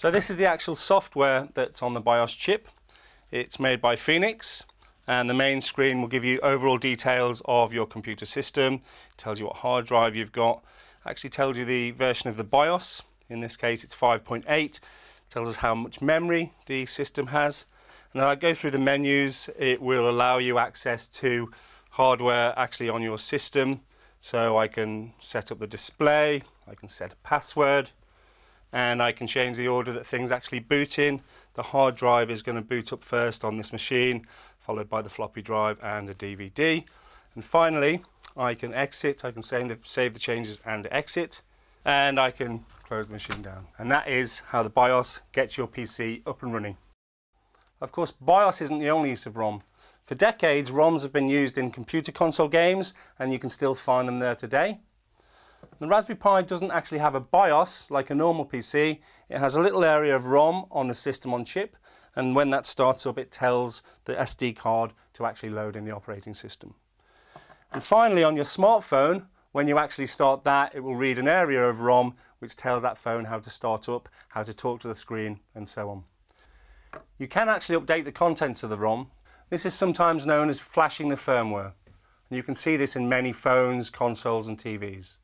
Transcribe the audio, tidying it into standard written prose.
So this is the actual software that's on the BIOS chip. It's made by Phoenix, and the main screen will give you overall details of your computer system. It tells you what hard drive you've got, actually tells you the version of the BIOS. In this case it's 5.8. It tells us how much memory the system has. And then I go through the menus. It will allow you access to hardware actually on your system. So I can set up the display, I can set a password, and I can change the order that things actually boot in. The hard drive is going to boot up first on this machine, followed by the floppy drive and a DVD. And finally, I can exit. I can save the changes and exit, and I can close the machine down. And that is how the BIOS gets your PC up and running. Of course, BIOS isn't the only use of ROM. For decades, ROMs have been used in computer console games, and you can still find them there today. The Raspberry Pi doesn't actually have a BIOS like a normal PC. It has a little area of ROM on the system on chip, and when that starts up it tells the SD card to actually load in the operating system. And finally, on your smartphone, when you actually start that, it will read an area of ROM which tells that phone how to start up, how to talk to the screen, and so on. You can actually update the contents of the ROM. This is sometimes known as flashing the firmware. And you can see this in many phones, consoles and TVs.